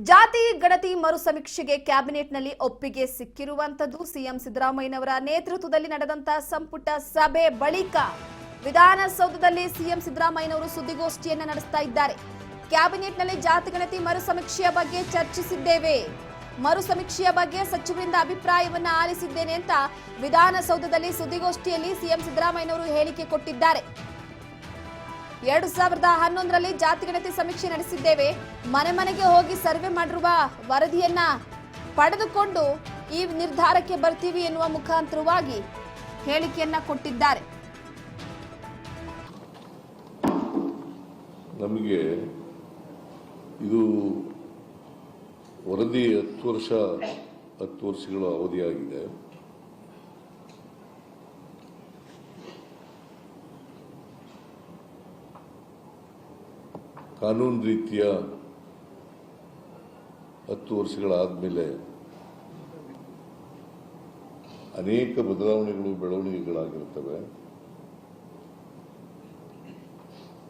ಜಾತಿ ಗಣತಿ ಮರು ಸಮೀಕ್ಷೆಗೆ ಕ್ಯಾಬಿನೆಟ್ನಲ್ಲಿ ಒಪ್ಪಿಗೆ ಸಿಕ್ಕಿರುವಂತದ್ದು ಸಿಎಂ ಸಿದ್ದರಾಮಯ್ಯನವರ ನೇತೃತ್ವದಲ್ಲಿ ನಡೆದಂತ ಸಂಪುಟ ಸಭೆ ಬಳಿಕ ವಿಧಾನಸೌಧದಲ್ಲಿ ಸಿಎಂ ಸಿದ್ದರಾಮಯ್ಯನವರು ಸುದ್ದಿಗೋಷ್ಠಿಯನ್ನು ನಡೆಸ್ತಾ ಇದ್ದಾರೆ. ಕ್ಯಾಬಿನೆಟ್ನಲ್ಲಿ ಜಾತಿ ಗಣತಿ ಮರು ಸಮೀಕ್ಷೆಯ ಬಗ್ಗೆ ಚರ್ಚಿಸಿದ್ದೇವೆ, ಮರು ಸಮೀಕ್ಷೆಯ ಬಗ್ಗೆ ಸಚಿವರಿಂದ ಅಭಿಪ್ರಾಯವನ್ನ ಆಲಿಸಿದ್ದೇನೆ ಅಂತ ವಿಧಾನಸೌಧದಲ್ಲಿ ಸುದ್ದಿಗೋಷ್ಠಿಯಲ್ಲಿ ಸಿಎಂ ಸಿದ್ದರಾಮಯ್ಯನವರು ಹೇಳಿಕೆ ಕೊಟ್ಟಿದ್ದಾರೆ. 2011ರಲ್ಲಿ ಜಾತಿ ಗಣತಿ ಸಮೀಕ್ಷೆ ನಡೆಸಿದ್ದೇವೆ, ಮನೆ ಮನೆಗೆ ಹೋಗಿ ಸರ್ವೆ ಮಾಡಿರುವ ವರದಿಯನ್ನ ಪಡೆದುಕೊಂಡು ಈ ನಿರ್ಧಾರಕ್ಕೆ ಬರ್ತೀವಿ ಎನ್ನುವ ಮುಖಾಂತರವಾಗಿ ಹೇಳಿಕೆಯನ್ನ ಕೊಟ್ಟಿದ್ದಾರೆ. ನಮಗೆ ಇದು ವರದಿ 10 ವರ್ಷಗಳ ಅವಧಿಯಾಗಿದೆ. ಕಾನೂನು ರೀತಿಯ 10 ವರ್ಷಗಳಾದಮೇಲೆ ಅನೇಕ ಬೆಳವಣಿಗೆಗಳಾಗಿರ್ತವೆ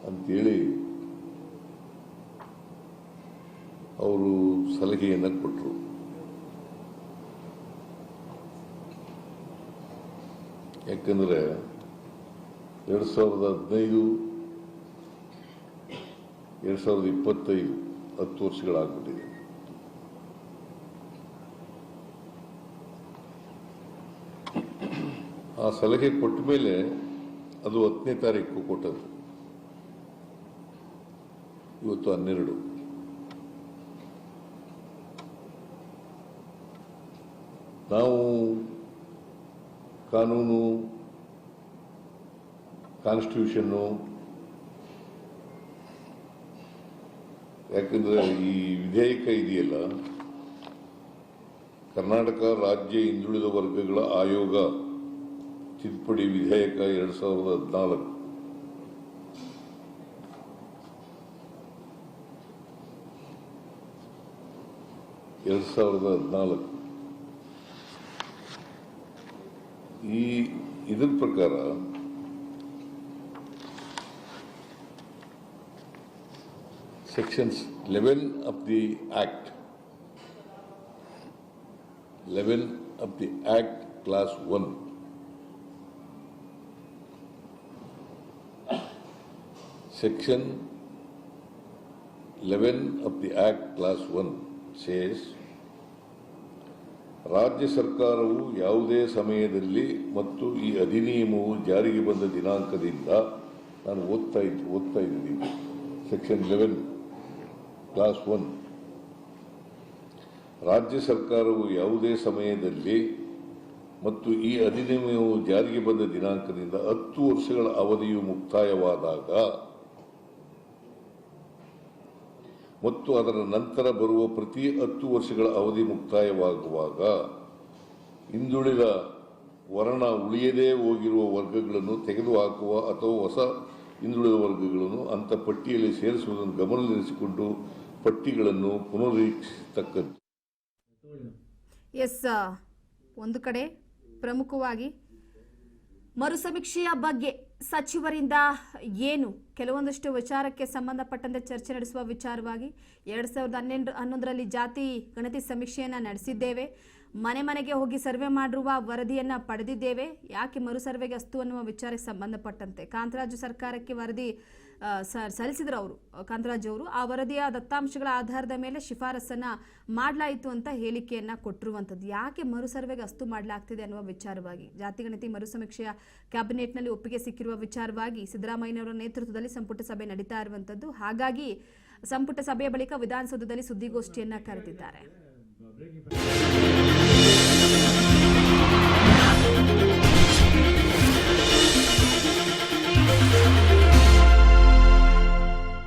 ಅಂತೇಳಿ ಅವರು ಸಲಹೆಯನ್ನು ಕೊಟ್ಟರು. ಯಾಕಂದರೆ 2015 2025 10 ವರ್ಷಗಳಾಗ್ಬಿಟ್ಟಿದೆ. ಆ ಸಲಹೆ ಕೊಟ್ಟ ಮೇಲೆ ಅದು 10ನೇ ತಾರೀಕು ಕೊಟ್ಟದ್ದು, ಇವತ್ತು 12. ನಾವು ಕಾನೂನು ಕಾನ್ಸ್ಟಿಟ್ಯೂಷನ್ನು, ಯಾಕಂದ್ರೆ ಈ ವಿಧೇಯಕ ಇದೆಯಲ್ಲ, ಕರ್ನಾಟಕ ರಾಜ್ಯ ಹಿಂದುಳಿದ ವರ್ಗಗಳ ಆಯೋಗ ತಿದ್ದುಪಡಿ ವಿಧೇಯಕ 2014 ಇದರ ಪ್ರಕಾರ Sections 11 of the Act, Class 1, Section 11 of the Act, Class 1 says, ರಾಜ್ಯ ಸರ್ಕಾರವು ಯಾವುದೇ ಸಮಯದಲ್ಲಿ ಮತ್ತು ಈ ಅಧಿನಿಯಮವು ಜಾರಿಗೆ ಬಂದ ದಿನಾಂಕದಿಂದ, ನಾನು ಓದ್ತಾ ಇದ್ದೀನಿ Section 11 Class 1, ರಾಜ್ಯ ಸರ್ಕಾರವು ಯಾವುದೇ ಸಮಯದಲ್ಲಿ ಮತ್ತು ಈ ಅಧಿನಿಯಮವು ಜಾರಿಗೆ ಬಂದ ದಿನಾಂಕದಿಂದ 10 ವರ್ಷಗಳ ಅವಧಿಯು ಮುಕ್ತಾಯವಾದಾಗ ಮತ್ತು ಅದರ ನಂತರ ಬರುವ ಪ್ರತಿ 10 ವರ್ಷಗಳ ಅವಧಿ ಮುಕ್ತಾಯವಾಗುವಾಗ ಹಿಂದುಳಿದ ವರ್ಣ ಉಳಿಯದೇ ಹೋಗಿರುವ ವರ್ಗಗಳನ್ನು ತೆಗೆದುಹಾಕುವ ಅಥವಾ ಹೊಸ ಹಿಂದುಳಿದ ವರ್ಗಗಳನ್ನು ಅಂತ ಪಟ್ಟಿಯಲ್ಲಿ ಸೇರಿಸುವುದನ್ನು ಗಮನದಲ್ಲಿರಿಸಿಕೊಂಡು ಪಟ್ಟಿಗಳನ್ನು ಪುನರುಚ್ಚರಿಸತಕ್ಕದ್ದು. ಒಂದು ಕಡೆ ಪ್ರಮುಖವಾಗಿ ಮರು ಸಮೀಕ್ಷೆಯ ಬಗ್ಗೆ ಸಚಿವರಿಂದ ಏನು ಕೆಲವೊಂದಷ್ಟು ವಿಚಾರಕ್ಕೆ ಸಂಬಂಧಪಟ್ಟಂತೆ ಚರ್ಚೆ ನಡೆಸುವ ವಿಚಾರವಾಗಿ 2011ರಲ್ಲಿ ಜಾತಿ ಗಣತಿ ಸಮೀಕ್ಷೆಯನ್ನು ನಡೆಸಿದ್ದೇವೆ, ಮನೆ ಮನೆಗೆ ಹೋಗಿ ಸರ್ವೆ ಮಾಡಿರುವ ವರದಿಯನ್ನು ಪಡೆದಿದ್ದೇವೆ, ಯಾಕೆ ಮರು ಸರ್ವೆಗೆ ಅಸ್ತು ಅನ್ನುವ ವಿಚಾರಕ್ಕೆ ಸಂಬಂಧಪಟ್ಟಂತೆ ಕಾಂತರಾಜು ಸರ್ಕಾರಕ್ಕೆ ವರದಿ ಸಲ್ಲಿಸಿದ್ರು ಅವರು, ಕಾಂತರಾಜು ಅವರು ಆ ವರದಿಯ ದತ್ತಾಂಶಗಳ ಆಧಾರದ ಮೇಲೆ ಶಿಫಾರಸನ್ನ ಮಾಡಲಾಯಿತು ಅಂತ ಹೇಳಿಕೆಯನ್ನ ಕೊಟ್ಟಿರುವಂಥದ್ದು. ಯಾಕೆ ಮರು ಸರ್ವೆಗೆ ಅಸ್ತು ಮಾಡಲಾಗ್ತಿದೆ ಅನ್ನುವ ವಿಚಾರವಾಗಿ ಜಾತಿ ಗಣತಿ ಮರು ಸಮೀಕ್ಷೆಯ ಕ್ಯಾಬಿನೆಟ್ನಲ್ಲಿ ಒಪ್ಪಿಗೆ ಸಿಕ್ಕಿರುವ ವಿಚಾರವಾಗಿ ಸಿದ್ದರಾಮಯ್ಯನವರ ನೇತೃತ್ವದಲ್ಲಿ ಸಂಪುಟ ಸಭೆ ನಡೀತಾ ಇರುವಂಥದ್ದು. ಹಾಗಾಗಿ ಸಂಪುಟ ಸಭೆಯ ಬಳಿಕ ವಿಧಾನಸೌಧದಲ್ಲಿ ಸುದ್ದಿಗೋಷ್ಠಿಯನ್ನ ಕರೆದಿದ್ದಾರೆ.